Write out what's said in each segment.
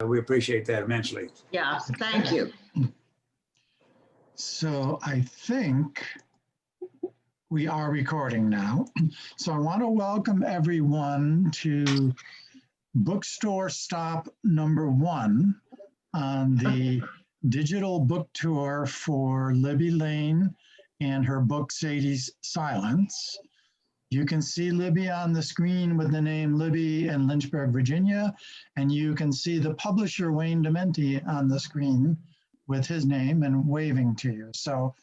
We appreciate that immensely. Yeah, thank you. So I think we are recording now. So I want to welcome everyone to Bookstore Stop number 1 on the digital book tour for Libby Lane and her book, Sadie's Silence. You can see Libby on the screen with the name Libby in Lynchburg, Virginia, and you can see the publisher, Wayne Dementi, on the screen with his name and waving to you. So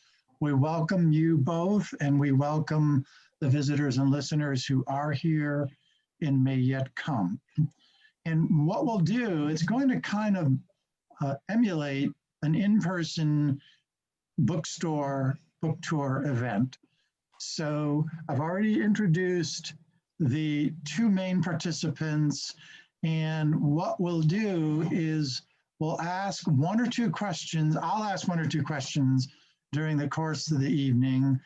we welcome you both, and we welcome the visitors and listeners who are here and may yet come. And what we'll do, it's going to kind of emulate an in-person bookstore book tour event. So I've already introduced the 2 main participants, and what we'll do is we'll ask 1 or 2 questions. I'll ask 1 or 2 questions during the course of the evening.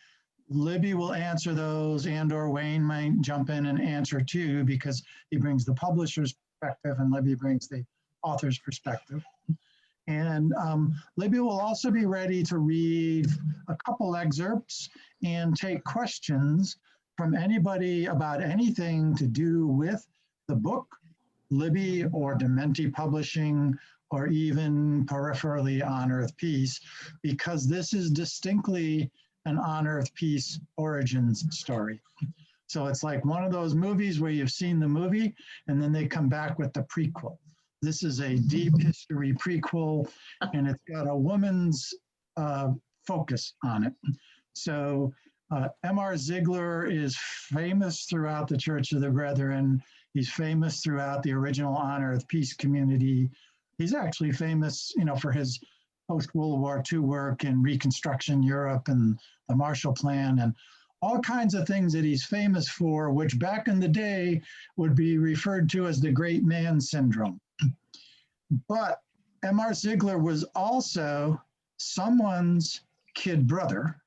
Libby will answer those, and or Wayne might jump in and answer too, because he brings the publisher's perspective and Libby brings the author's perspective. And Libby will also be ready to read a couple excerpts and take questions from anybody about anything to do with the book, Libby or Dementi Publishing, or even peripherally On Earth Peace, because this is distinctly an On Earth Peace origins story. So it's like one of those movies where you've seen the movie and then they come back with the prequel. This is a deep history prequel, and it's got a woman's focus on it. So M.R. Ziegler is famous throughout the Church of the Brethren. He's famous throughout the original On Earth Peace community. He's actually famous, for his post-World War II work in Reconstruction Europe and the Marshall Plan and all kinds of things that he's famous for, which back in the day would be referred to as the great man syndrome. But M.R. Ziegler was also someone's kid brother,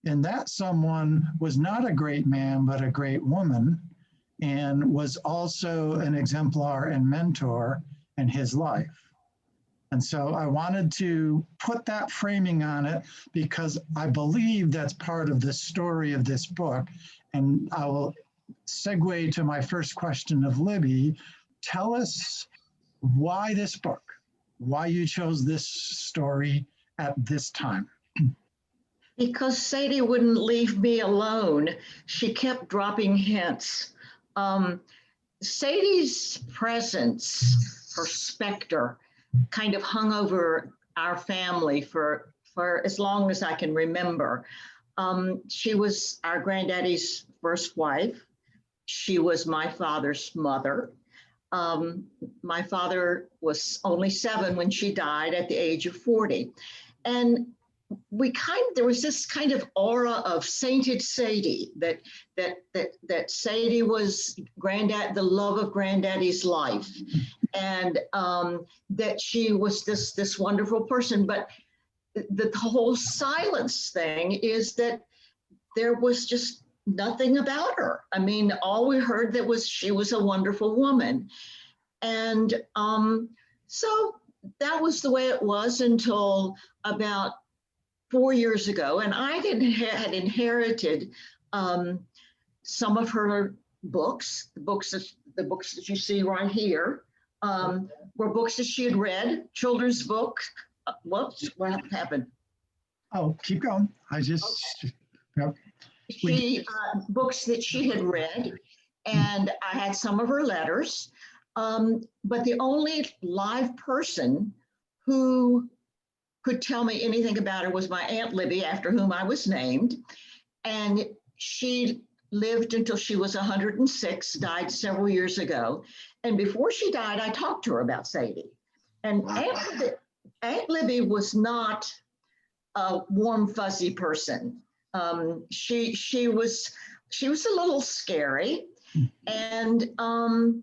and that someone was not a great man, but a great woman, and was also an exemplar and mentor in his life. And so I wanted to put that framing on it because I believe that's part of the story of this book. And I will segue to my first question of Libby. Tell us why this book, why you chose this story at this time. Because Sadie wouldn't leave me alone. She kept dropping hints. Sadie's presence, her specter, kind of hung over our family for as long as I can remember. She was our granddaddy's first wife. She was my father's mother. My father was only 7 when she died at the age of 40. And there was this kind of aura of sainted Sadie, that Sadie was the love of granddaddy's life, and that she was this wonderful person. But the whole silence thing is that there was just nothing about her. I mean, all we heard that was she was a wonderful woman. And so that was the way it was until about 4 years ago. And I had inherited some of her books, the books that you see right here, were books that she had read, children's books. Whoops, what happened? Oh, keep going. Yep. Books that she had read, and I had some of her letters, but the only live person who could tell me anything about her was my Aunt Libby, after whom I was named, and she lived until she was 106, died several years ago, and before she died, I talked to her about Sadie, and Aunt Libby was not a warm, fuzzy person. She was a little scary, and I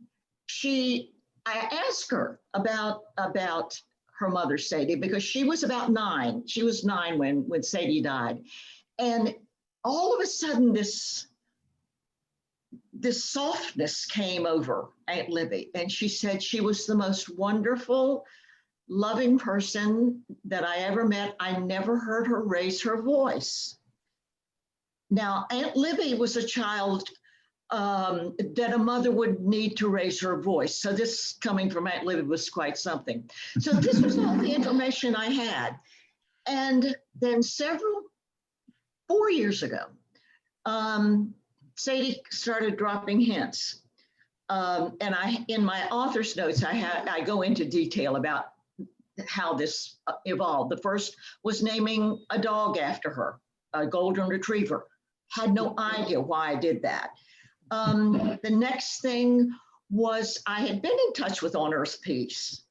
asked her about her mother, Sadie, because she was about 9. She was 9 when Sadie died, and all of a sudden this this softness came over Aunt Libby, and she said she was the most wonderful, loving person that I ever met. I never heard her raise her voice. Now, Aunt Libby was a child that a mother would need to raise her voice. So this coming from Aunt Libby was quite something. So this was all the information I had. And then 4 years ago, Sadie started dropping hints. And in my author's notes, I go into detail about how this evolved. The first was naming a dog after her, a golden retriever. Had no idea why I did that. The next thing was I had been in touch with On Earth Peace,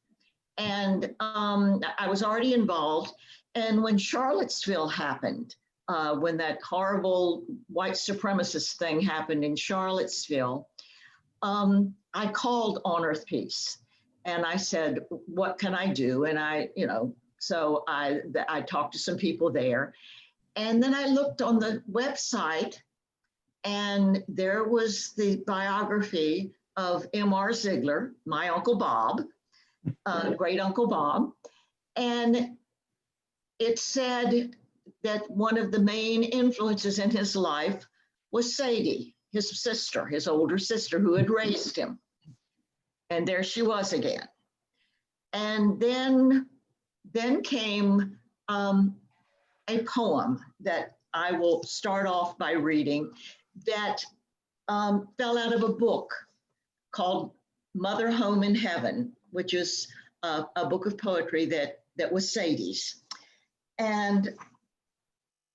and I was already involved. And when Charlottesville happened, when that horrible white supremacist thing happened in Charlottesville, I called On Earth Peace and I said, what can I do? And so I talked to some people there. And then I looked on the website, and there was the biography of M.R. Ziegler, my Uncle Bob, great Uncle Bob. And it said that one of the main influences in his life was Sadie, his sister, his older sister, who had raised him. And there she was again. And then came a poem that I will start off by reading that fell out of a book called Mother Home in Heaven, which is a book of poetry that was Sadie's. And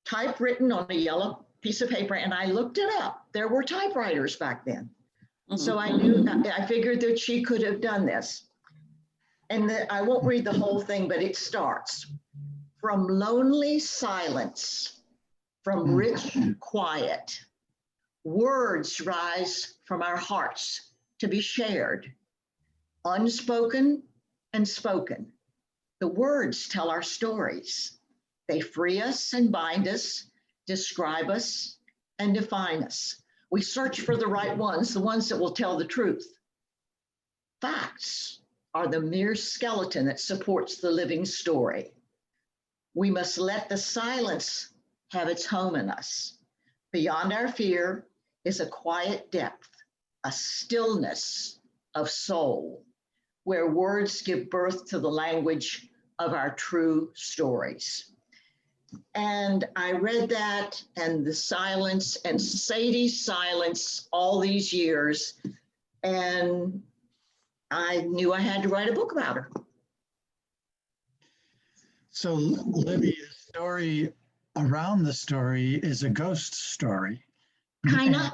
typewritten on a yellow piece of paper, and I looked it up. There were typewriters back then. Mm-hmm. So I figured that she could have done this. And I won't read the whole thing, but it starts. From lonely silence, from rich quiet, words rise from our hearts to be shared, unspoken and spoken. The words tell our stories. They free us and bind us, describe us and define us. We search for the right ones, the ones that will tell the truth. Facts are the mere skeleton that supports the living story. We must let the silence have its home in us. Beyond our fear is a quiet depth, a stillness of soul, where words give birth to the language of our true stories. And I read that, and the silence, and Sadie's silence all these years, and I knew I had to write a book about her. So Libby, the story around the story is a ghost story. Kind of.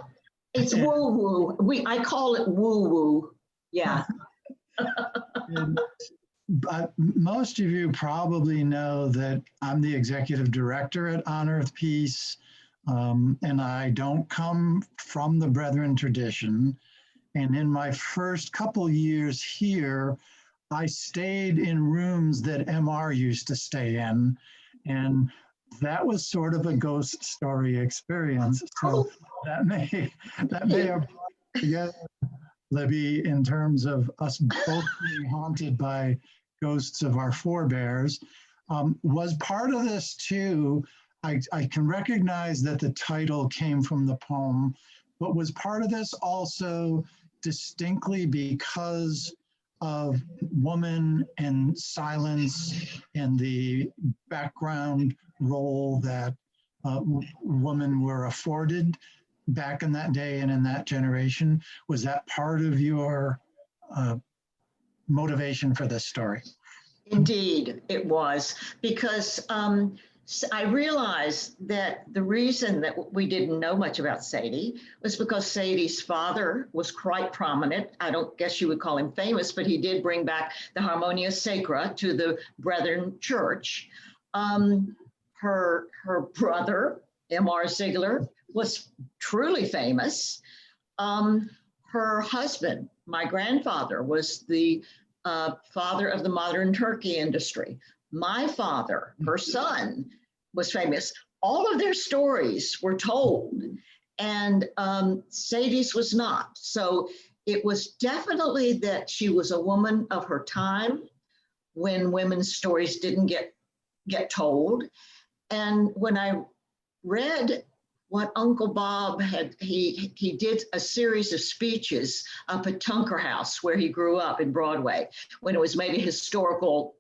It's woo-woo. I call it woo-woo. Yeah. But most of you probably know that I'm the executive director at On Earth Peace, and I don't come from the Brethren tradition. And in my first couple years here, I stayed in rooms that MR used to stay in, and that was sort of a ghost story experience. So that may have brought together, Libby, in terms of us both being haunted by ghosts of our forebears. Was part of this too, I can recognize that the title came from the poem, but was part of this also distinctly because of woman and silence and the background role that women were afforded back in that day and in that generation? Was that part of your motivation for this story? Indeed, it was, because I realized that the reason that we didn't know much about Sadie was because Sadie's father was quite prominent. I don't guess you would call him famous, but he did bring back the Harmonia Sacra to the Brethren Church. Her brother, M.R. Ziegler, was truly famous. Her husband, my grandfather, was the father of the modern turkey industry. My father, her son, was famous. All of their stories were told. And Sadie's was not. So it was definitely that she was a woman of her time when women's stories didn't get told. And when I read what Uncle Bob had, he did a series of speeches up at Tunker House where he grew up in Broadway when it was made a historical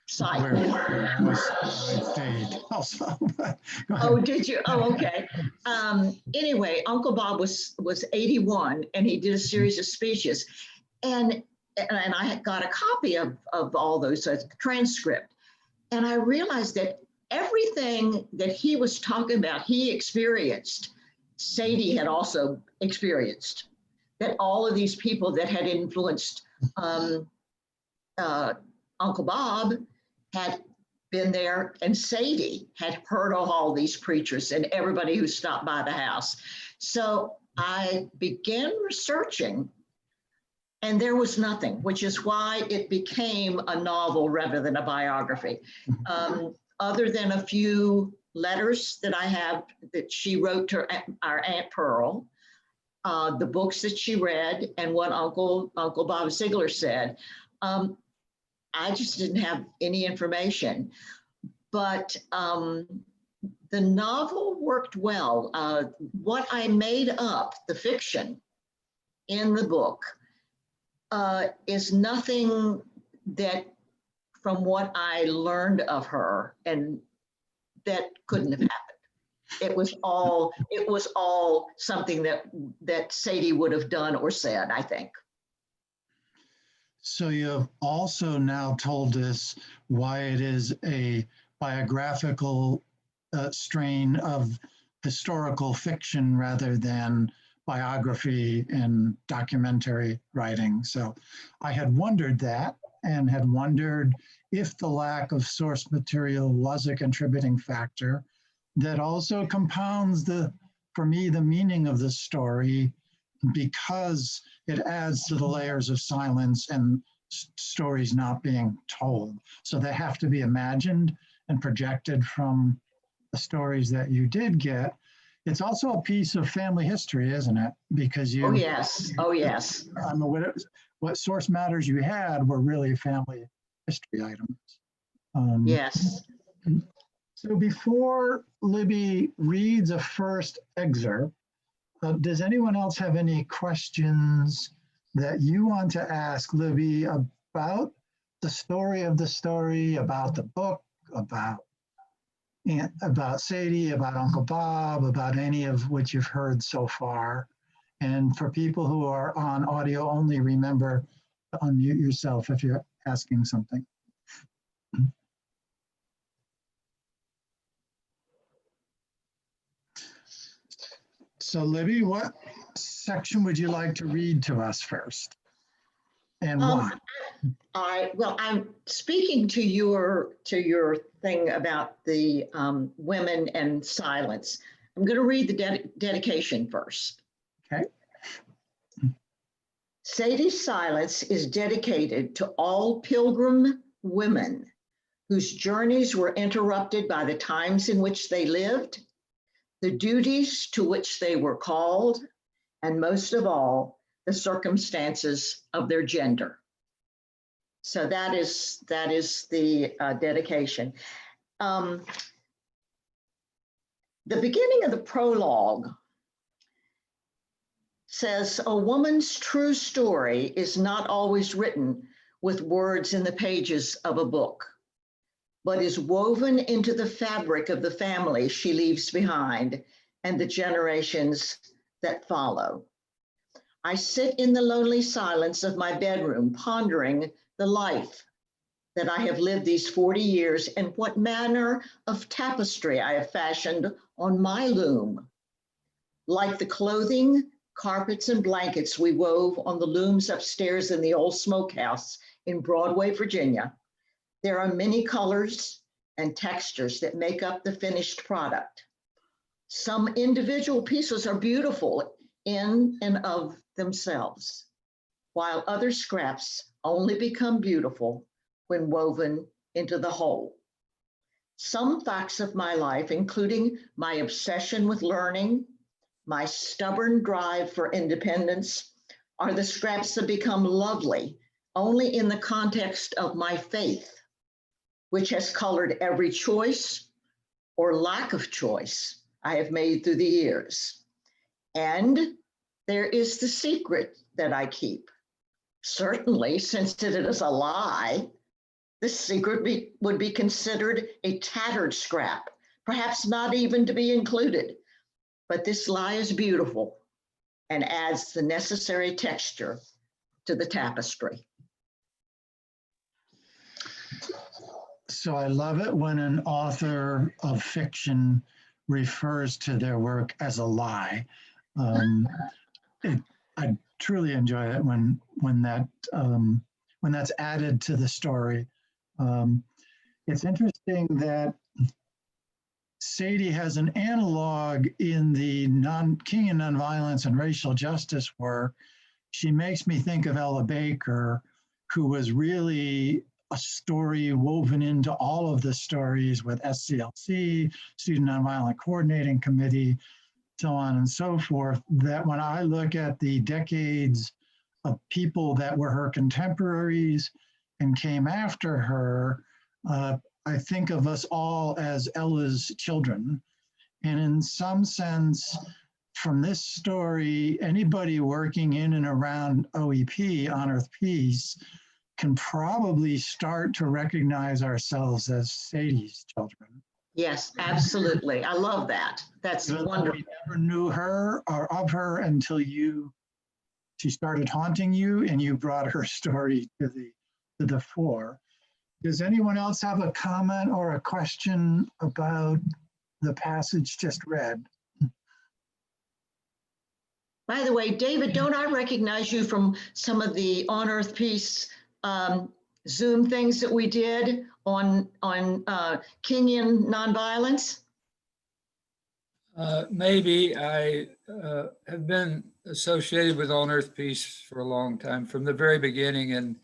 site. Where I stayed also. Oh, did you? Oh, okay. Anyway, Uncle Bob was 81 and he did a series of speeches. And I had got a copy of all those, transcript. And I realized that everything that he was talking about, he experienced, Sadie had also experienced. That all of these people that had influenced Uncle Bob had been there, and Sadie had heard of all these preachers and everybody who stopped by the house. So I began researching, and there was nothing, which is why it became a novel rather than a biography. Other than a few letters that I have that she wrote to our Aunt Pearl, the books that she read, and what Uncle Bob Ziegler said. I just didn't have any information, but the novel worked well. What I made up, the fiction in the book, is nothing that from what I learned of her, and that couldn't have happened. It was all something that Sadie would have done or said, I think. So you've also now told us why it is a biographical strain of historical fiction rather than biography and documentary writing. So I had wondered that and had wondered if the lack of source material was a contributing factor that also compounds for me, the meaning of the story, because it adds to the layers of silence and stories not being told. So they have to be imagined and projected from the stories that you did get. It's also a piece of family history, isn't it? Because you. Oh, yes. Oh, yes. What source matters you had were really family history items. Yes. So before Libby reads a first excerpt, does anyone else have any questions that you want to ask Libby about the story of the story, about the book, about Sadie, about Uncle Bob, about any of what you've heard so far? And for people who are on audio only, remember to unmute yourself if you're asking something. So Libby, what section would you like to read to us first? And why? I'm speaking to your thing about the women and silence. I'm going to read the dedication first. Okay. Sadie's silence is dedicated to all pilgrim women whose journeys were interrupted by the times in which they lived, the duties to which they were called, and most of all, the circumstances of their gender. So that is the dedication. The beginning of the prologue says, a woman's true story is not always written with words in the pages of a book, but is woven into the fabric of the family she leaves behind and the generations that follow. I sit in the lonely silence of my bedroom, pondering the life that I have lived these 40 years and what manner of tapestry I have fashioned on my loom. Like the clothing, carpets, and blankets we wove on the looms upstairs in the old smokehouse in Broadway, Virginia, there are many colors and textures that make up the finished product. Some individual pieces are beautiful in and of themselves, while other scraps only become beautiful when woven into the whole. Some facts of my life, including my obsession with learning, my stubborn drive for independence are the scraps that become lovely only in the context of my faith, which has colored every choice or lack of choice I have made through the years. And there is the secret that I keep. Certainly, since it is a lie, this secret would be considered a tattered scrap, perhaps not even to be included. But this lie is beautiful and adds the necessary texture to the tapestry. So I love it when an author of fiction refers to their work as a lie. I truly enjoy it when that's added to the story. It's interesting that Sadie has an analog in the King and Nonviolence and Racial Justice work. She makes me think of Ella Baker, who was really a story woven into all of the stories with SCLC, Student Nonviolent Coordinating Committee, so on and so forth, that when I look at the decades of people that were her contemporaries and came after her, I think of us all as Ella's children. And in some sense, from this story, anybody working in and around OEP, On Earth Peace, can probably start to recognize ourselves as Sadie's children. Yes, absolutely. I love that. That's wonderful. We never knew her or of her until she started haunting you and you brought her story to the fore. Does anyone else have a comment or a question about the passage just read? By the way, David, don't I recognize you from some of the On Earth Peace Zoom things that we did on Kenyan nonviolence? Maybe. I have been associated with On Earth Peace for a long time, from the very beginning, and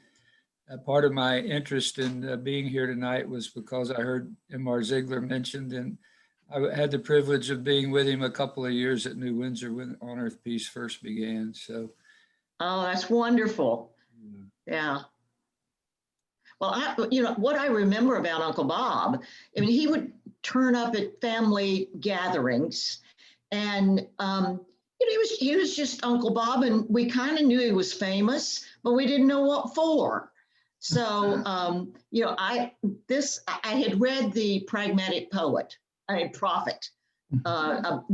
part of my interest in being here tonight was because I heard M.R. Ziegler mentioned, and I had the privilege of being with him a couple of years at New Windsor when On Earth Peace first began. So, oh, that's wonderful. Yeah. Well, what I remember about Uncle Bob, I mean, he would turn up at family gatherings, and he was just Uncle Bob, and we kind of knew he was famous, but we didn't know what for. So, I had read The Pragmatic Prophet,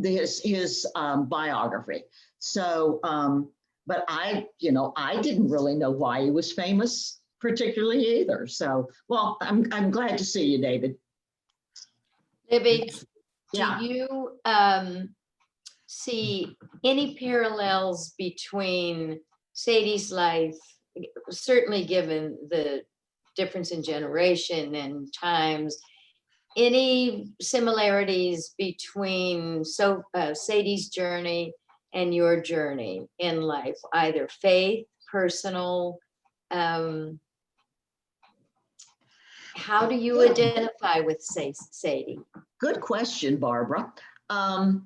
his biography. So, but I didn't really know why he was famous particularly either. So, well, I'm glad to see you, David. Libby, Yeah. do you see any parallels between Sadie's life, certainly given the difference in generation and times, any similarities between Sadie's journey and your journey in life, either faith, personal? How do you identify with Sadie? Good question, Barbara. And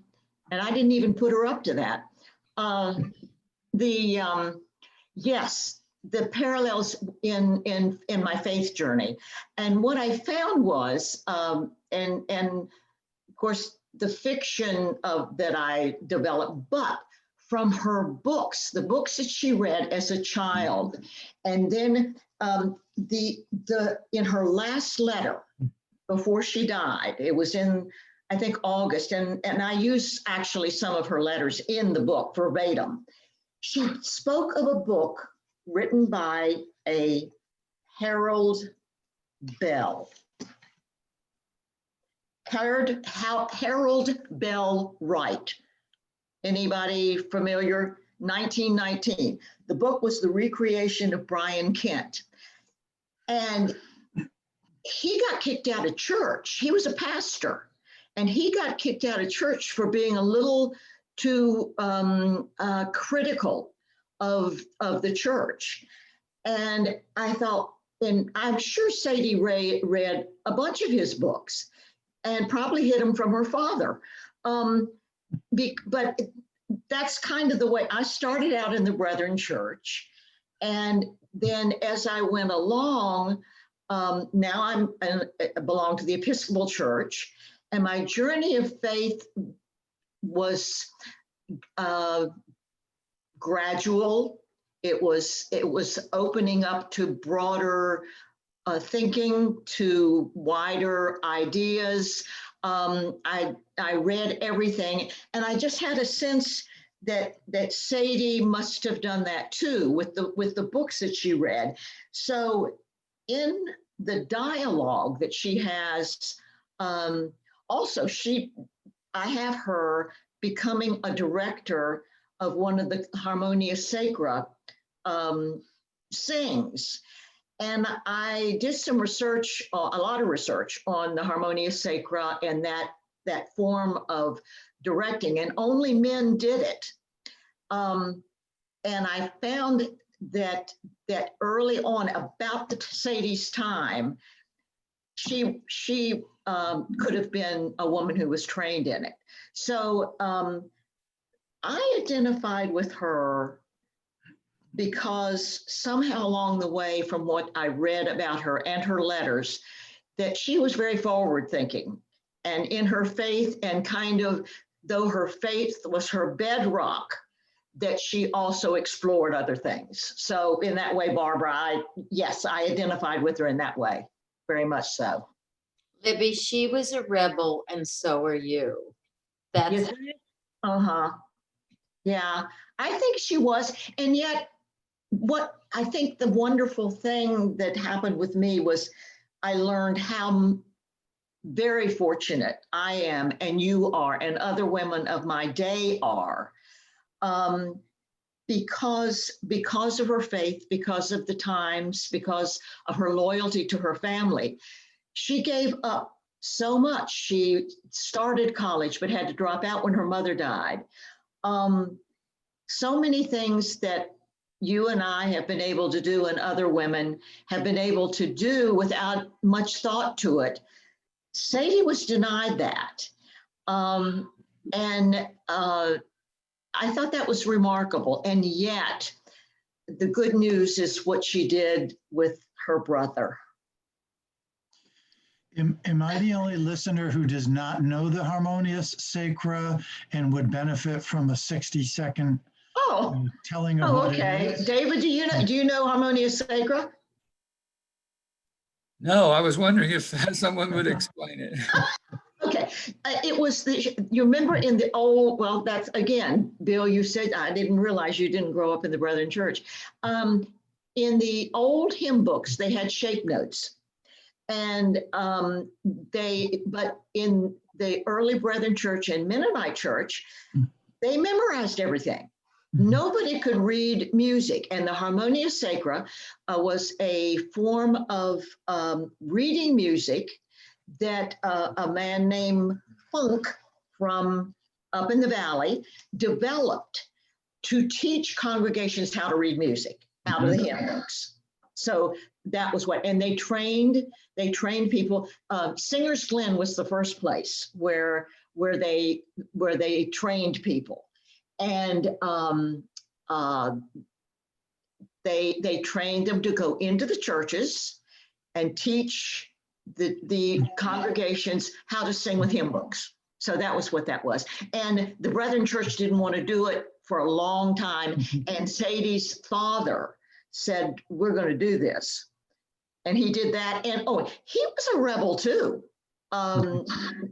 I didn't even put her up to that. Yes, the parallels in my faith journey. And what I found was, and of course, the fiction that I developed, but from her books, the books that she read as a child, and then in her last letter before she died, it was in, I think, August, and I use actually some of her letters in the book verbatim. She spoke of a book written by a Harold Bell. Harold Bell Wright. Anybody familiar? 1919. The book was The Recreation of Brian Kent. And he got kicked out of church. He was a pastor, and he got kicked out of church for being a little too critical of the church. And I thought, and I'm sure Sadie read a bunch of his books and probably hid them from her father. But that's kind of the way I started out in the Brethren Church. And then as I went along, now I belong to the Episcopal Church, and my journey of faith was gradual. It was opening up to broader thinking, to wider ideas. I read everything, and I just had a sense that Sadie must have done that too with the books that she read. So in the dialogue that she has, also I have her becoming a director of one of the Harmonia Sacra sings. And I did some research, a lot of research on the Harmonia Sacra and that form of directing, and only men did it. And I found that early on, about Sadie's time, she could have been a woman who was trained in it. So I identified with her because somehow along the way, from what I read about her and her letters, that she was very forward thinking, and in her faith, and kind of, though her faith was her bedrock, that she also explored other things. So in that way, Barbara, yes, I identified with her in that way, very much so. Libby, she was a rebel, and so are you. That's Yeah, I think she was. And yet, what I think the wonderful thing that happened with me was I learned how very fortunate I am, and you are, and other women of my day are, because of her faith, because of the times, because of her loyalty to her family. She gave up so much. She started college, but had to drop out when her mother died. So many things that you and I have been able to do, and other women have been able to do without much thought to it. Sadie was denied that. And I thought that was remarkable. And yet, the good news is what she did with her brother. Am I the only listener who does not know the Harmonious Sacra and would benefit from a 60-second telling of what okay. it is? David, do you know Harmonia Sacra? No, I was wondering if someone would explain it. Okay, it was you remember in the old, well, that's again, Bill, you said, I didn't realize you didn't grow up in the Brethren Church. In the old hymn books, they had shape notes. And but in the early Brethren Church and Mennonite Church, they memorized everything. Nobody could read music, and the Harmonia Sacra was a form of reading music that a man named Funk from up in the valley developed to teach congregations how to read music out of the hymn books. So that was what, and they trained people. Singers Glen was the first place where they trained people, and they trained them to go into the churches and teach the congregations how to sing with hymn books. So that was what that was. And the Brethren Church didn't want to do it for a long time. And Sadie's father said, we're going to do this. And he did that. And he was a rebel too.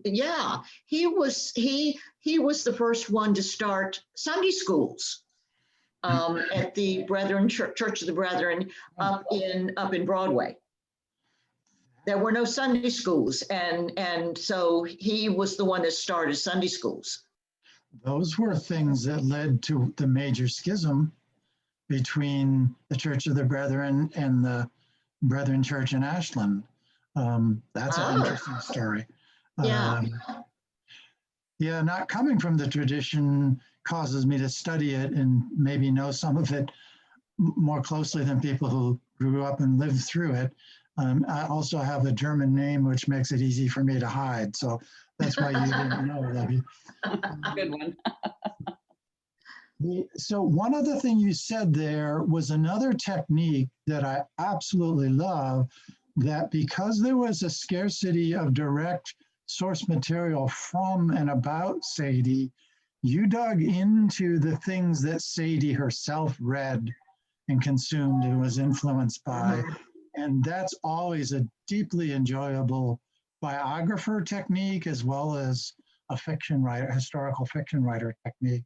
Yeah, he was the first one to start Sunday schools at the Brethren Church of the Brethren up in Broadway. There were no Sunday schools, and so he was the one that started Sunday schools. Those were things that led to the major schism between the Church of the Brethren and the Brethren Church in Ashland. That's an interesting story. Yeah. Yeah, not coming from the tradition causes me to study it and maybe know some of it more closely than people who grew up and lived through it. I also have a German name, which makes it easy for me to hide. So that's why you didn't know, Libby. Good one. So one other thing you said there was another technique that I absolutely love, that because there was a scarcity of direct source material from and about Sadie, you dug into the things that Sadie herself read and consumed and was influenced by. And that's always a deeply enjoyable biographer technique, as well as a fiction writer, historical fiction writer technique.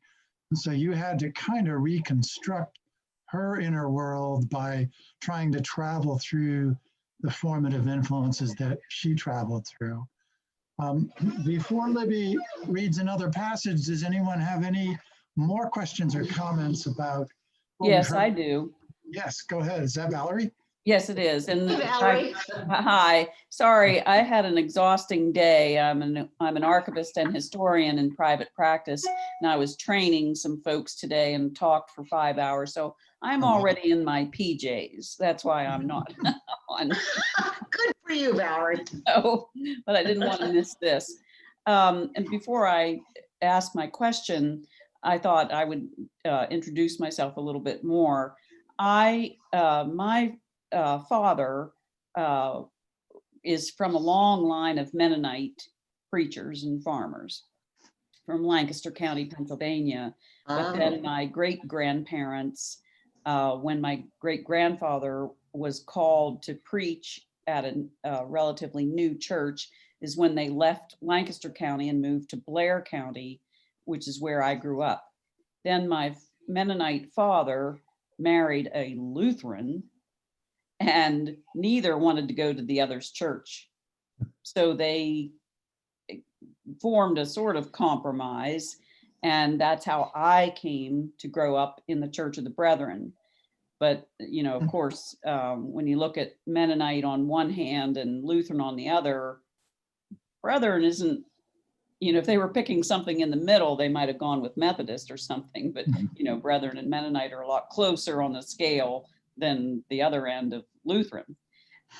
And so you had to kind of reconstruct her inner world by trying to travel through the formative influences that she traveled through. Before Libby reads another passage, does anyone have any more questions or comments about what we've Yes, heard? I do. Yes, go ahead. Is that Valerie? Yes, it is. And Hey, Valerie. hi, sorry, I had an exhausting day. I'm an archivist and historian in private practice, and I was training some folks today and talked for 5 hours. So I'm Oh, wow. already in my PJs. That's why I'm not on. Good for you, Valerie. So, but I didn't want to miss this. And before I ask my question, I thought I would introduce myself a little bit more. My father is from a long line of Mennonite preachers and farmers from Lancaster County, Pennsylvania. But then my great-grandparents, when my great-grandfather was called to preach at a relatively new church, is when they left Lancaster County and moved to Blair County, which is where I grew up. Then my Mennonite father married a Lutheran, and neither wanted to go to the other's church. So they formed a sort of compromise, and that's how I came to grow up in the Church of the Brethren. But, you know, of course, when you look at Mennonite on one hand and Lutheran on the other, Brethren isn't, you know, if they were picking something in the middle, they might have gone with Methodist or something. But, you know, Brethren and Mennonite are a lot closer on the scale than the other end of Lutheran.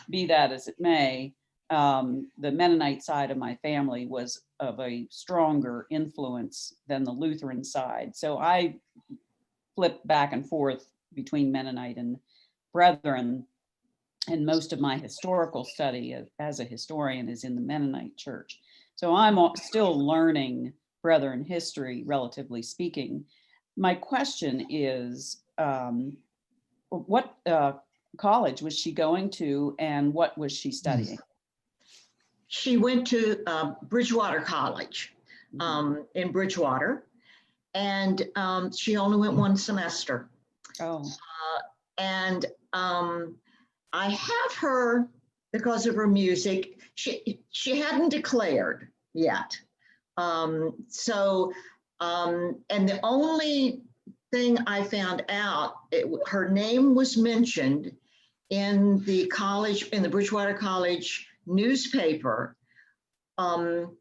Be that as it may, the Mennonite side of my family was of a stronger influence than the Lutheran side. So I flipped back and forth between Mennonite and Brethren, and most of my historical study as a historian is in the Mennonite church. So I'm still learning Brethren history, relatively speaking. My question is, what college was she going to, and what was she studying? She went to Bridgewater College in Bridgewater, and she only went one semester. Oh, And I have her, because of her music, she hadn't declared yet. And the only thing I found out, her name was mentioned in the college, in the Bridgewater College newspaper. And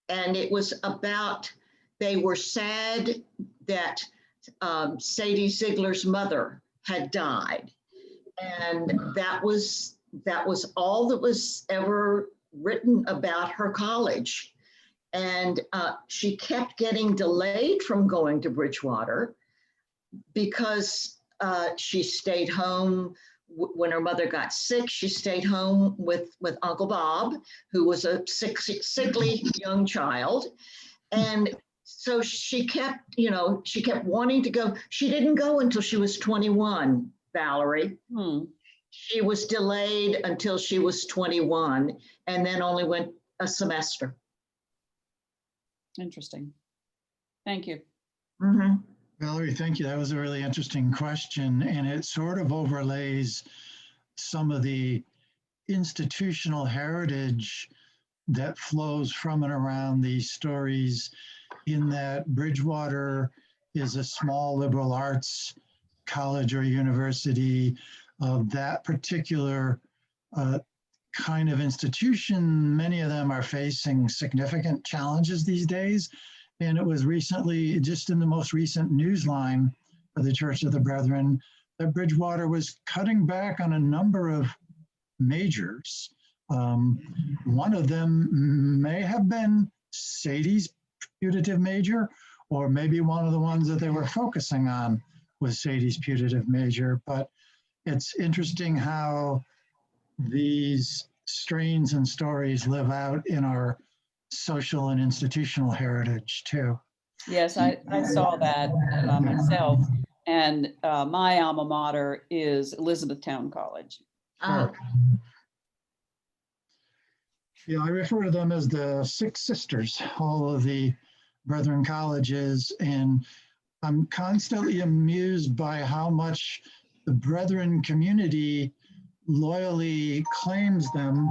it was about, they were sad that Sadie Ziegler's mother had died. And that was all that was ever written about her college. And she kept getting delayed from going to Bridgewater because she stayed home. When her mother got sick, she stayed home with Uncle Bob, who was a sickly young child. And so she kept wanting to go. She didn't go until she was 21, Valerie. She was delayed until she was 21, and then only went a semester. interesting. Thank you. Mm-hmm. Valerie, thank you. That was a really interesting question, and it sort of overlays some of the institutional heritage that flows from and around these stories, in that Bridgewater is a small liberal arts college or university of that particular kind of institution. Many of them are facing significant challenges these days. And it was recently, just in the most recent newsline for the Church of the Brethren, that Bridgewater was cutting back on a number of majors. One of them may have been Sadie's putative major, or maybe one of the ones that they were focusing on was Sadie's putative major. But it's interesting how these strains and stories live out in our social and institutional heritage too. Yes, I saw that myself. And my alma mater is Elizabethtown College. Oh, Yeah, I refer to them as the Six Sisters, all of the Brethren colleges, and I'm constantly amused by how much the Brethren community loyally claims them,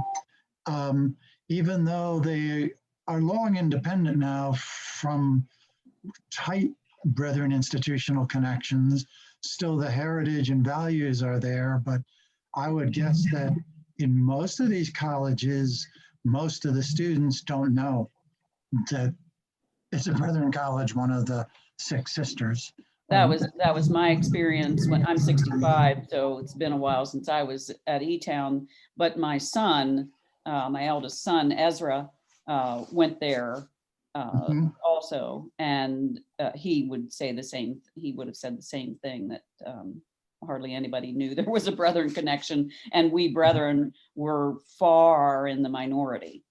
even though they are long independent now from tight Brethren institutional connections. Still, the heritage and values are there, but I would guess that in most of these colleges, most of the students don't know that it's a Brethren college, one of the Six Sisters. That was my experience when I'm 65, so it's been a while since I was at E-Town. But my son, my eldest son, Ezra, went there Mhm. also, and he would say the same. He would have said the same thing, that hardly anybody knew there was a Brethren connection, and we Brethren were far in the minority.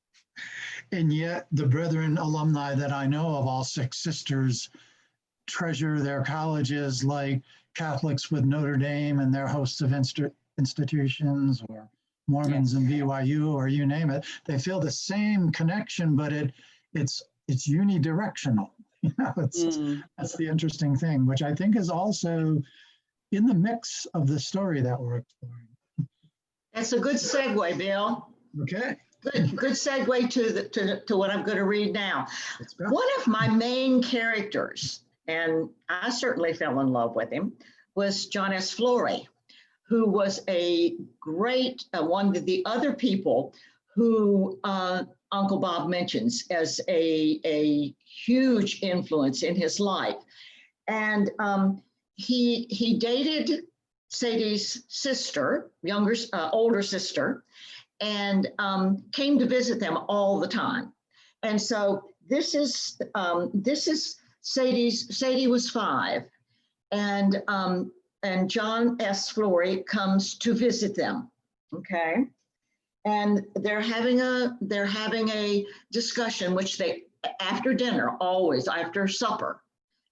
And yet the Brethren alumni that I know of, all Six Sisters, treasure their colleges like Catholics with Notre Dame and their hosts of institutions, or Mormons and BYU, or you name it. They feel the same connection, but it's unidirectional. You know, that's the interesting thing, which I think is also in the mix of the story that we're exploring. that's a good segue, Bill. Okay, Good segue to what I'm going to read now. let's go. One of my main characters, and I certainly fell in love with him, was John S. Flory, who was a great, one of the other people who Uncle Bob mentions as a huge influence in his life. And he dated Sadie's sister, older sister, and came to visit them all the time. And so this is Sadie was 5, and John S. Flory comes to visit them. Okay, and they're having a discussion, which they, after dinner, always after supper,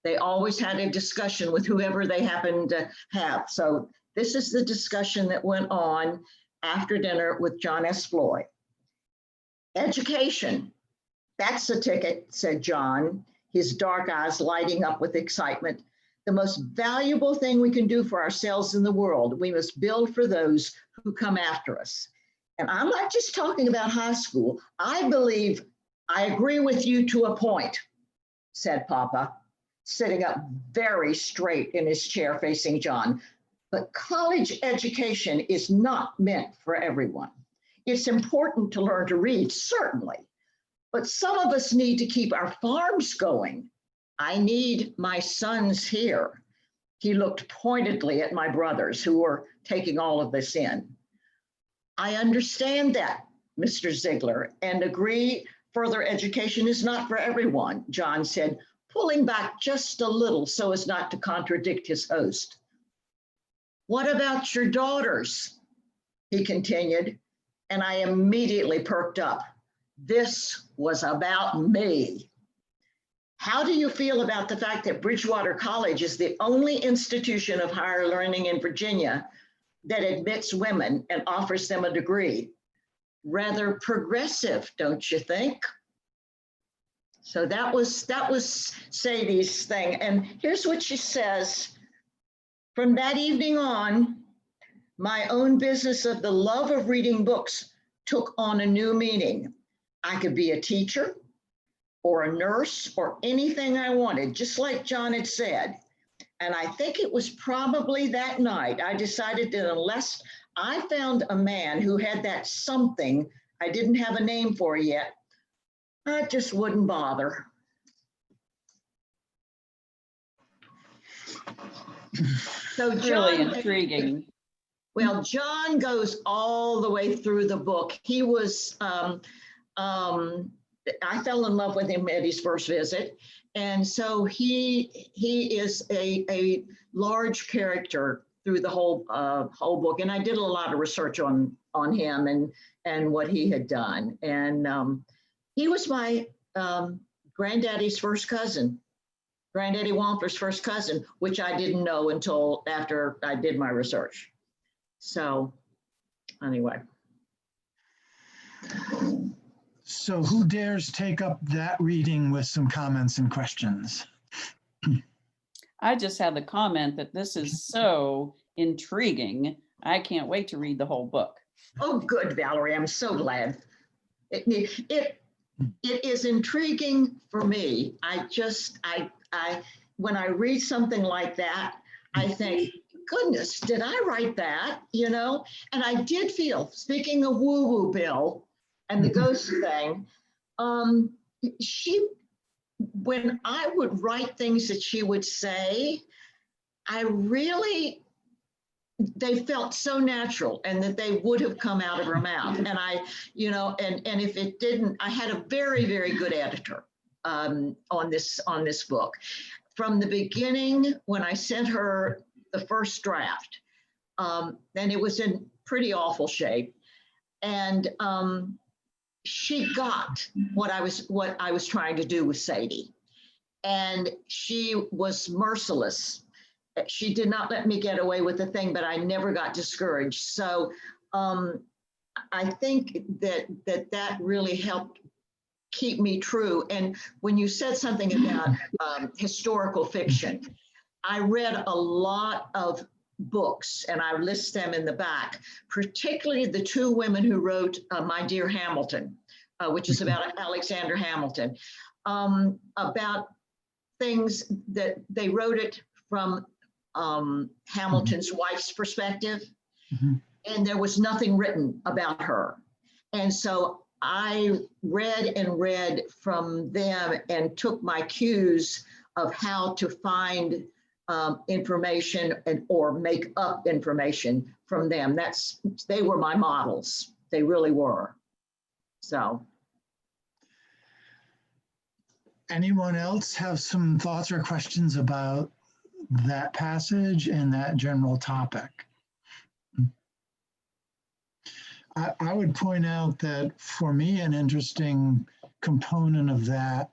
they always had a discussion with whoever they happened to have. So this is the discussion that went on after dinner with John S. Flory. Education, that's the ticket, said John, his dark eyes lighting up with excitement. The most valuable thing we can do for ourselves in the world. We must build for those who come after us. And I'm not just talking about high school. I agree with you to a point, said Papa, sitting up very straight in his chair facing John. But college education is not meant for everyone. It's important to learn to read, certainly, but some of us need to keep our farms going. I need my sons here. He looked pointedly at my brothers who were taking all of this in. I understand that, Mr. Ziegler, and agree further education is not for everyone, John said, pulling back just a little so as not to contradict his host. What about your daughters? He continued, and I immediately perked up. This was about me. How do you feel about the fact that Bridgewater College is the only institution of higher learning in Virginia that admits women and offers them a degree? Rather progressive, don't you think? So that was Sadie's thing. And here's what she says. From that evening on, my own business of the love of reading books took on a new meaning. I could be a teacher or a nurse or anything I wanted, just like John had said. And I think it was probably that night I decided that unless I found a man who had that something I didn't have a name for yet, I just wouldn't bother. So Really John, intriguing. well, John goes all the way through the book. He was I fell in love with him at his first visit. And so he is a large character through the whole book. And I did a lot of research on him and what he had done. And he was my granddaddy's first cousin, Granddaddy Wampler's first cousin, which I didn't know until after I did my research. So anyway. So who dares take up that reading with some comments and questions? I just have the comment that this is so intriguing. I can't wait to read the whole book. Oh, good, Valerie. I'm so glad. It is intriguing for me. When I read something like that, I think, goodness, did I write that? You know, and I did feel, speaking of woo-woo Bill and the ghost thing, when I would write things that she would say, they felt so natural and that they would have come out of her mouth. And and if it didn't, I had a very, very good editor on this book. From the beginning, when I sent her the first draft, and it was in pretty awful shape. And she got what I was trying to do with Sadie. And she was merciless. She did not let me get away with the thing, but I never got discouraged. So I think that really helped keep me true. And when you said something about historical fiction, I read a lot of books, and I list them in the back, particularly the two women who wrote My Dear Hamilton, which is about Alexander Hamilton, about things that they wrote it from Hamilton's wife's perspective, and there was nothing written about her. And so I read from them and took my cues of how to find information or make up information from them. They were my models. They really were. So. Anyone else have some thoughts or questions about that passage and that general topic? I would point out that for me, an interesting component of that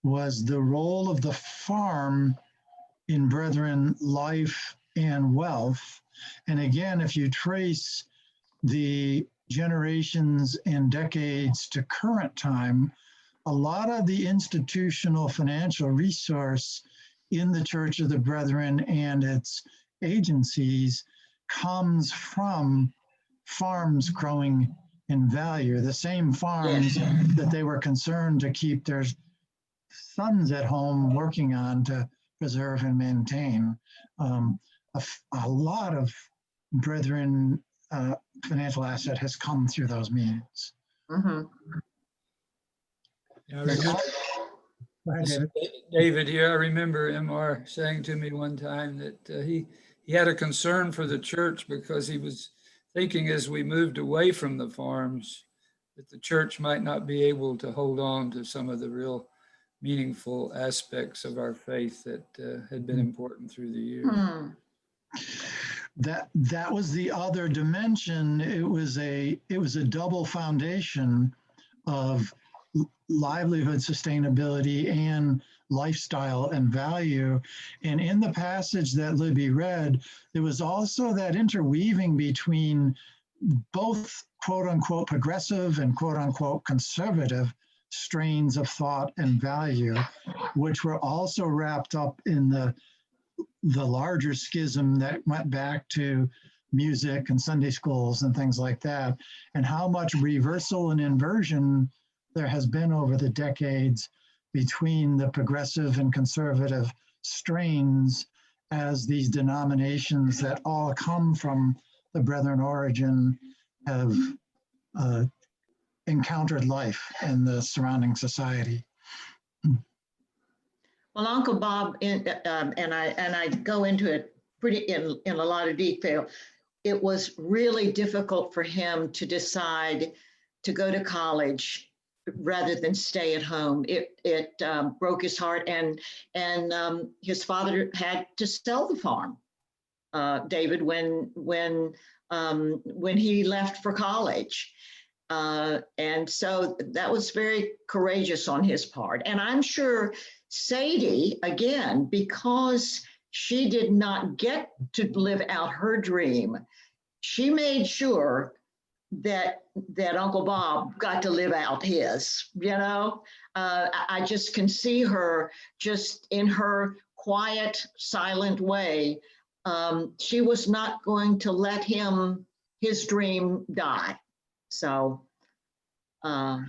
was the role of the farm in Brethren life and wealth. And again, if you trace the generations and decades to current time, a lot of the institutional financial resource in the Church of the Brethren and its agencies comes from farms growing in value, the same farms that they were concerned to keep their sons at home working on to preserve and maintain. A lot of Brethren financial asset has come through those means. Mm-hmm. I remember, Go ahead, David here, I remember MR saying to me one time that he had a concern for the church because he was thinking as we moved away from the farms that the church might not be able to hold on to some of the real meaningful aspects of our faith that had been important through the years. That was the other dimension. It was a double foundation of livelihood sustainability and lifestyle and value. And in the passage that Libby read, there was also that interweaving between both quote unquote progressive and quote unquote conservative strains of thought and value, which were also wrapped up in the larger schism that went back to music and Sunday schools and things like that, and how much reversal and inversion there has been over the decades between the progressive and conservative strains as these denominations that all come from the Brethren origin have encountered life in the surrounding society. Well, Uncle Bob, and I go into it pretty in a lot of detail. It was really difficult for him to decide to go to college rather than stay at home. It broke his heart, and his father had to sell the farm, David, when he left for college. And so that was very courageous on his part. And I'm sure Sadie, again, because she did not get to live out her dream, she made sure that Uncle Bob got to live out his, I just can see her just in her quiet, silent way. She was not going to let his dream die. So I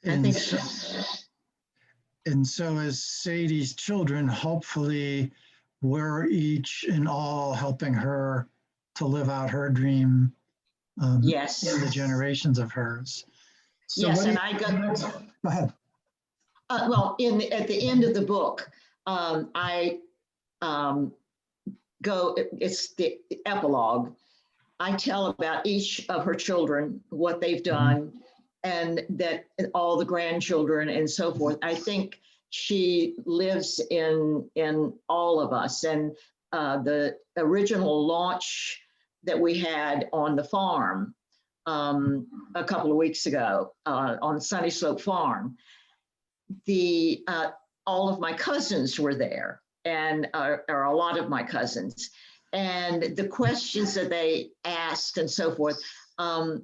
And think so as Sadie's children, hopefully we're each and all helping her to live out her dream yes. in the generations of hers. So Yes, what do and you- I got, Go ahead. well, at the end of the book, I it's the epilogue. I tell about each of her children, what they've done, and that all the grandchildren and so forth. I think she lives in all of us. And the original launch that we had on the farm a couple of weeks ago on Sunny Slope Farm, all of my cousins were there, and or a lot of my cousins. And the questions that they asked and so forth, because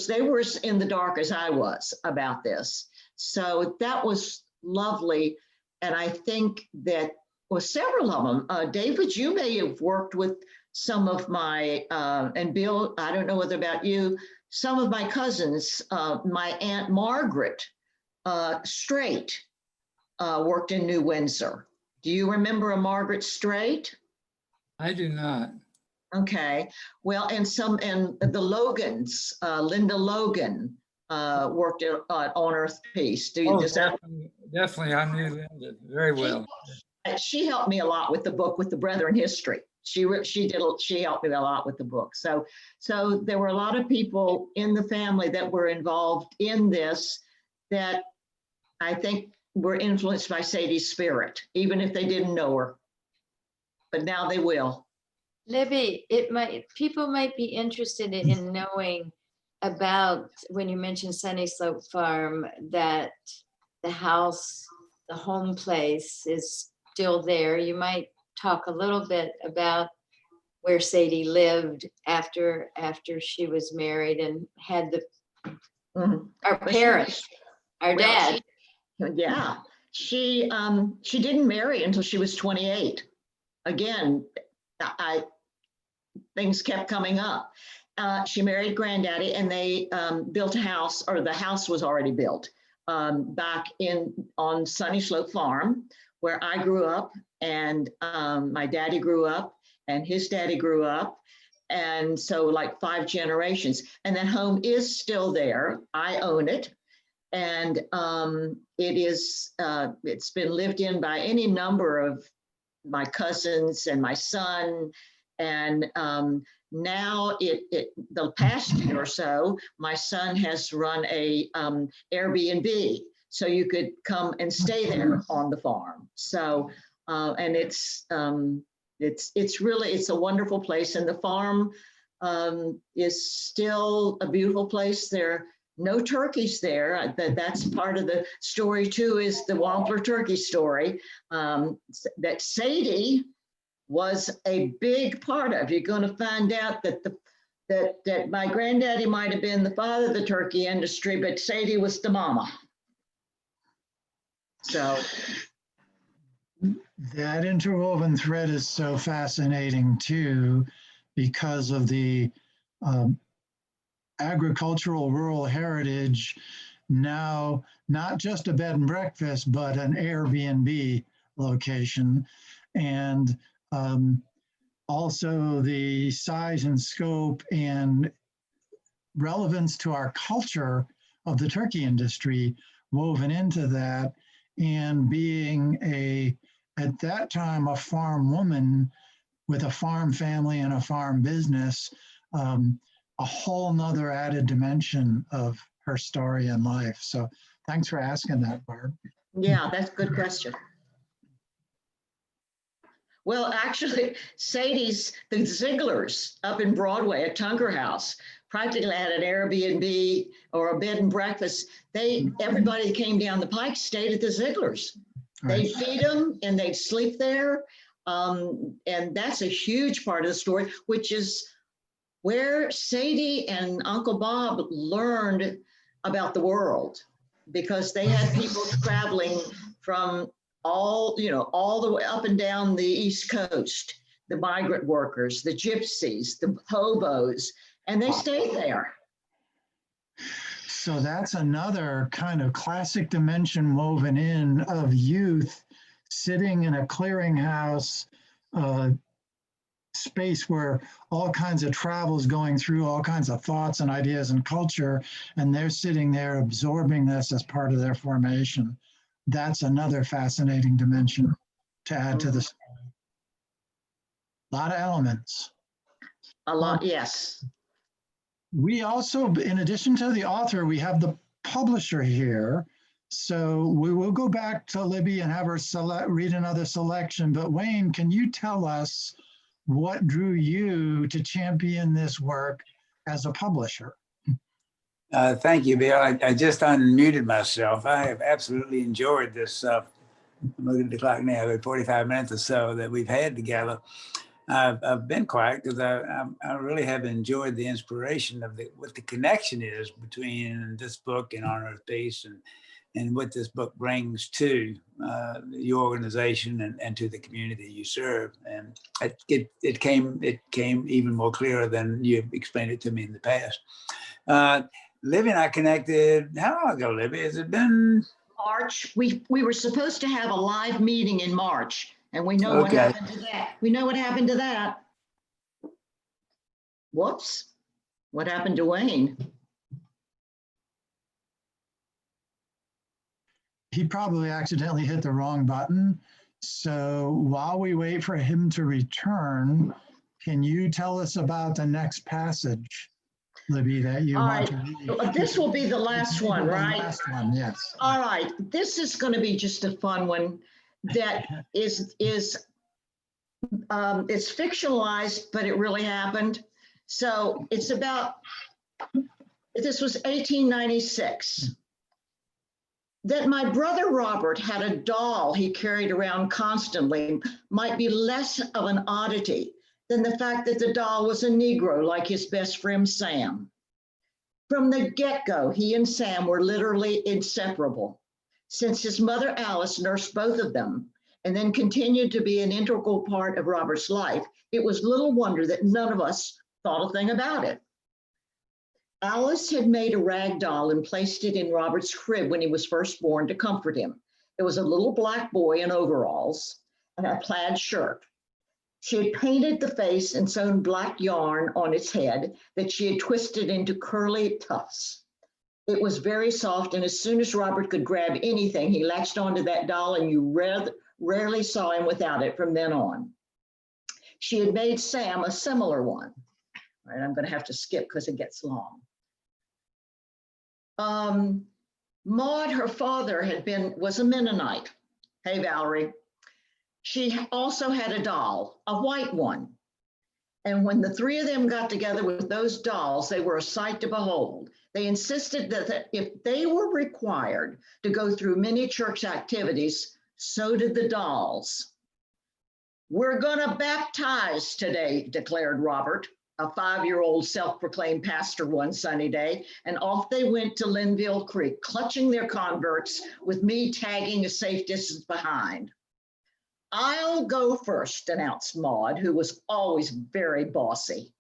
they were in the dark as I was about this. So that was lovely. And I think that, well, several of them, David, you may have worked with some of my, and Bill, I don't know whether about you, some of my cousins, my Aunt Margaret Straight worked in New Windsor. Do you remember a Margaret Straight? I do not. Okay, well, and the Logans, Linda Logan worked on Earth Peace. Definitely, I knew Linda very well. She helped me a lot with the book, with the Brethren history. She helped me a lot with the book. So there were a lot of people in the family that were involved in this that I think were influenced by Sadie's spirit, even if they didn't know her. But now they will. Libby, people might be interested in knowing about, when you mentioned Sunny Slope Farm, that the house, the home place is still there. You might talk a little bit about where Sadie lived after she was married and had our parents, our dad. Yeah, she didn't marry until she was 28. Again, things kept coming up. She married Granddaddy, and they built a house, or the house was already built back on Sunny Slope Farm, where I grew up, and my daddy grew up, and his daddy grew up. And so like 5 generations, and that home is still there. I own it. And it's been lived in by any number of my cousins and my son. And now the past year or so, my son has run a Airbnb, so you could come and stay there on the farm. So and it's a wonderful place, and the farm is still a beautiful place. There are no turkeys there. That's part of the story too, is the Wampler turkey story that Sadie was a big part of. You're going to find out that my granddaddy might have been the father of the turkey industry, but Sadie was the mama. So that interwoven thread is so fascinating too, because of the agricultural rural heritage, now not just a bed and breakfast, but an Airbnb location. And also the size and scope and relevance to our culture of the turkey industry woven into that, and being at that time, a farm woman with a farm family and a farm business, a whole nother added dimension of her story and life. So thanks for asking that, Barb. Yeah, that's a good question. Well, actually, the Zigglers up in Broadway at Tunger House practically had an Airbnb or a bed and breakfast. Everybody that came down the pike stayed at the Zigglers. Right. They'd feed them and they'd sleep there. And that's a huge part of the story, which is where Sadie and Uncle Bob learned about the world, because they had people traveling from all the way up and down the East Coast, the migrant workers, the gypsies, the hobos, and they stayed there. So that's another kind of classic dimension woven in of youth sitting in a clearinghouse space where all kinds of travel is going through, all kinds of thoughts and ideas and culture, and they're sitting there absorbing this as part of their formation. That's another fascinating dimension to add to the story. A lot of elements. A lot, yes. We also, in addition to the author, we have the publisher here. So we will go back to Libby and have her read another selection. But Wayne, can you tell us what drew you to champion this work as a publisher? Thank you, Bill. I just unmuted myself. I have absolutely enjoyed this. I'm looking at the clock now, about 45 minutes or so that we've had together. I've been quiet because I really have enjoyed the inspiration of what the connection is between this book and On Earth Peace, and what this book brings to your organization and to the community you serve. And it came even more clearer than you explained it to me in the past. Libby and I connected, how long ago, Libby? Has it been? March. We were supposed to have a live meeting in March, and we know what Okay. happened to that. We know what happened to that. Whoops. What happened to Wayne? He probably accidentally hit the wrong button. So while we wait for him to return, can you tell us about the next passage, Libby, that you All want right. to read? This will be the last one, The right? last one, yes. All right. This is going to be just a fun one that is it's fictionalized, but it really happened. So it's about, this was 1896. That my brother Robert had a doll he carried around constantly might be less of an oddity than the fact that the doll was a Negro like his best friend Sam. From the get-go, he and Sam were literally inseparable. Since his mother Alice nursed both of them and then continued to be an integral part of Robert's life, it was little wonder that none of us thought a thing about it. Alice had made a rag doll and placed it in Robert's crib when he was first born to comfort him. It was a little black boy in overalls and a plaid shirt. She had painted the face and sewn black yarn on its head that she had twisted into curly tufts. It was very soft, and as soon as Robert could grab anything, he latched onto that doll, and you rarely saw him without it from then on. She had made Sam a similar one. All right, I'm going to have to skip because it gets long. Maud, her father, was a Mennonite. Hey, Valerie. She also had a doll, a white one. And when the three of them got together with those dolls, they were a sight to behold. They insisted that if they were required to go through many church activities, so did the dolls. We're gonna baptize today, declared Robert, a 5-year-old self-proclaimed pastor one sunny day, and off they went to Linville Creek, clutching their converts with me tagging a safe distance behind. I'll go first, announced Maud, who was always very bossy.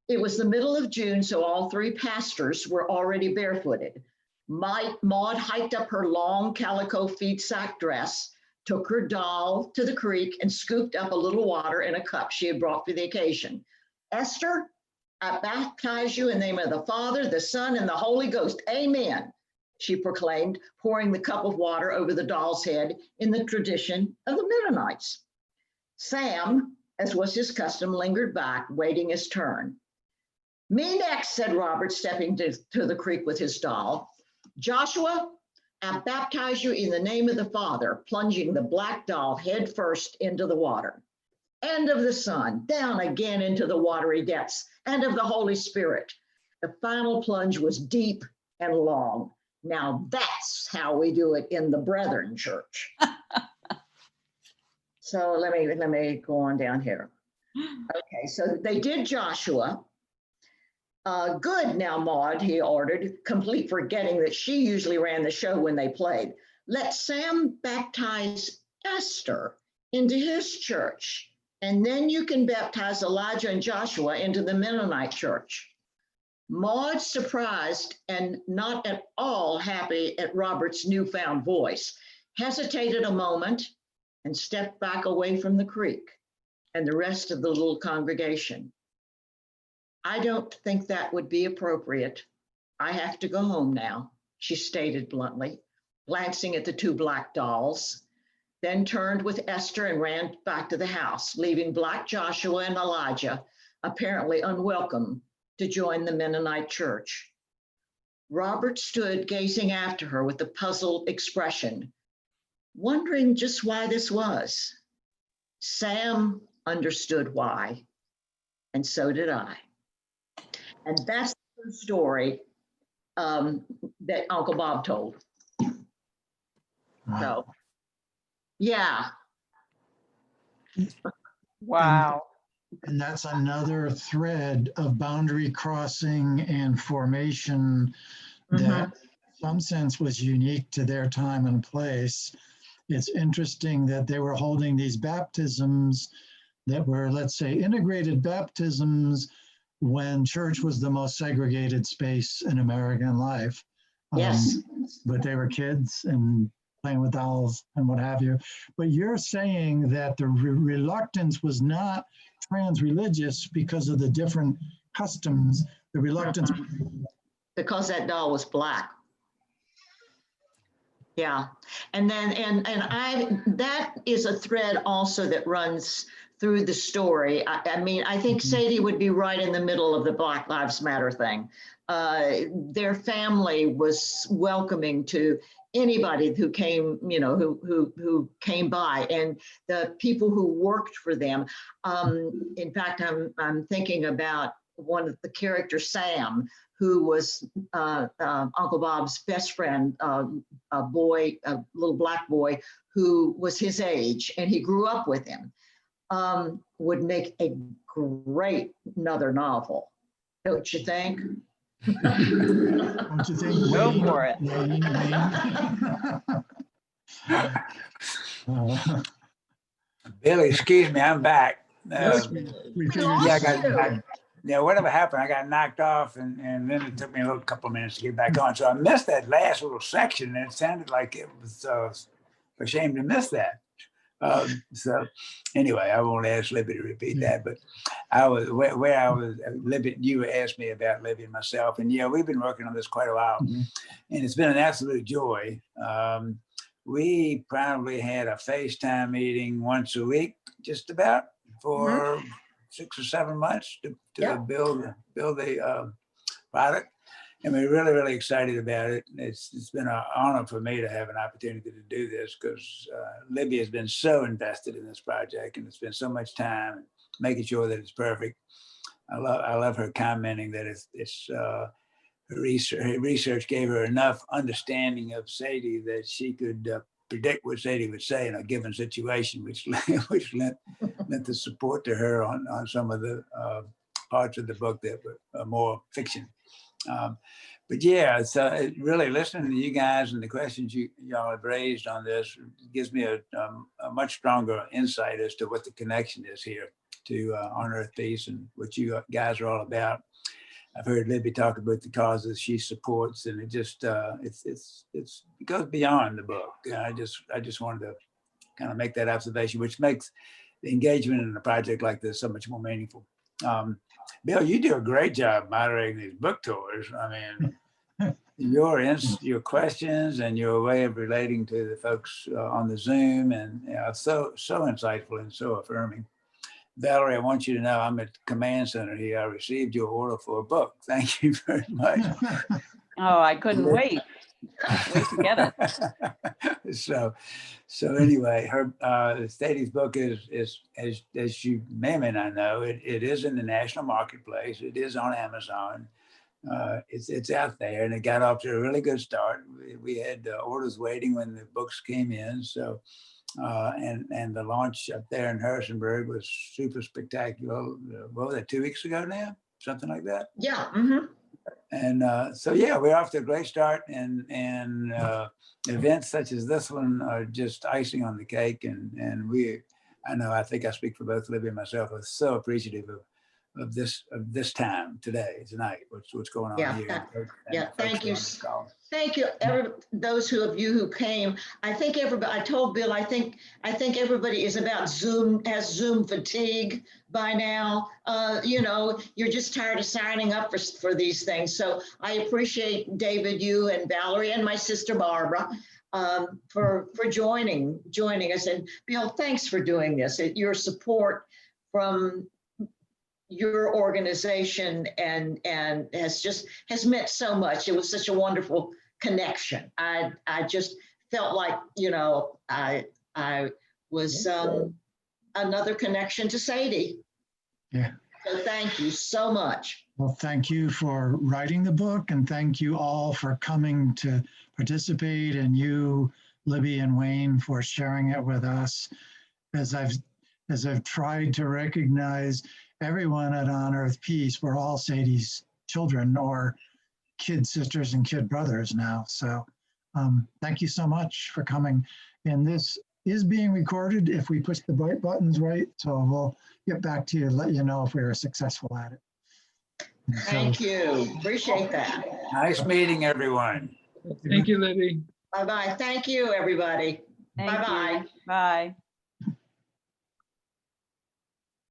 It was the middle of June, so all three pastors were already barefooted. Maud hiked up her long calico feed sack dress, took her doll to the creek, and scooped up a little water in a cup she had brought for the occasion. Esther, I baptize you in the name of the Father, the Son, and the Holy Ghost. Amen, she proclaimed, pouring the cup of water over the doll's head in the tradition of the Mennonites. Sam, as was his custom, lingered back, waiting his turn. Me next, said Robert, stepping to the creek with his doll. Joshua, I baptize you in the name of the Father, plunging the black doll head first into the water, and of the Son, down again into the watery depths, and of the Holy Spirit. The final plunge was deep and long. Now that's how we do it in the Brethren Church. So let me go on down here. Okay, so they did Joshua. Good now, Maud, he ordered, complete forgetting that she usually ran the show when they played. Let Sam baptize Esther into his church, and then you can baptize Elijah and Joshua into the Mennonite church. Maud, surprised and not at all happy at Robert's newfound voice, hesitated a moment and stepped back away from the creek and the rest of the little congregation. I don't think that would be appropriate. I have to go home now, she stated bluntly, glancing at the two black dolls, then turned with Esther and ran back to the house, leaving Black Joshua and Elijah apparently unwelcome to join the Mennonite church. Robert stood gazing after her with a puzzled expression, wondering just why this was. Sam understood why, and so did I. And that's the story that Uncle Bob told. So, yeah. Wow. And that's another thread of boundary crossing and formation that in some sense was unique to their time and place. It's interesting that they were holding these baptisms that were, let's say, integrated baptisms when church was the most segregated space in American life. Yes. But they were kids and playing with dolls and what have you. But you're saying that the reluctance was not trans-religious because of the different customs. The reluctance because that doll was black. Yeah, and then that is a thread also that runs through the story. I mean, I think Sadie would be right in the middle of the Black Lives Matter thing. Their family was welcoming to anybody who came, you know, who came by, and the people who worked for them. In fact, I'm thinking about one of the characters, Sam, who was Uncle Bob's best friend, a little black boy who was his age, and he grew up with him. Would make a great another novel, don't you think? don't you think? Go Wayne? for it. Wayne? Billy, excuse me, I'm back. We figured Whatever happened, I got knocked off, and then it took me a couple of minutes to get back on. So I missed that last little section, and it sounded like it was a shame to miss that. So anyway, I won't ask Libby to repeat that, but I was where I was. Libby, you asked me about Libby and myself, and yeah, we've been working on this quite a while, and it's been an absolute joy. We probably had a FaceTime meeting once a week, just about for 6 or 7 months to build the product. And we're really, really excited about it. It's been an honor for me to have an opportunity to do this because Libby has been so invested in this project, and it's been so much time making sure that it's perfect. I love her commenting that her research gave her enough understanding of Sadie that she could predict what Sadie would say in a given situation, which lent the support to her on some of the parts of the book that were more fiction. But yeah, it's really listening to you guys and the questions y'all have raised on this gives me a much stronger insight as to what the connection is here to On Earth Peace and what you guys are all about. I've heard Libby talk about the causes she supports, and it just it goes beyond the book. I just wanted to kind of make that observation, which makes the engagement in a project like this so much more meaningful. Bill, you do a great job moderating these book tours. I mean, your questions and your way of relating to the folks on the Zoom, and so insightful and so affirming. Valerie, I want you to know I'm at the command center here. I received your order for a book. Thank you very much. Oh, I couldn't wait. Wait to get it. So anyway, Sadie's book is as you may not know, it is in the national marketplace. It is on Amazon. It's out there, and it got off to a really good start. We had orders waiting when the books came in. So and the launch up there in Harrisonburg was super spectacular. What was it, 2 weeks ago now? Something like that. Yeah. And so, yeah, we're off to a great start, and events such as this one are just icing on the cake. And I think I speak for both Libby and myself. I'm so appreciative of this time tonight, what's going on Yeah, here. yeah, thank you. Call. Thank you, those of you who came. I think everybody, I told Bill, I think everybody is has Zoom fatigue by now. You're just tired of signing up for these things. So I appreciate David, you and Valerie and my sister Barbara for joining us. And Bill, thanks for doing this. Your support from your organization and has meant so much. It was such a wonderful connection. I just felt like, I was another connection to Sadie. Yeah. So thank you so much. Well, thank you for writing the book, and thank you all for coming to participate, and you, Libby and Wayne, for sharing it with us. As I've tried to recognize everyone at On Earth Peace, we're all Sadie's children or kid sisters and kid brothers now. So thank you so much for coming. And this is being recorded if we push the right buttons right. So we'll get back to you and let you know if we were successful at it. Thank you. Appreciate that. Nice meeting everyone. Thank you, Libby. Bye-bye. Thank you, everybody. Thank you. Bye-bye. Bye.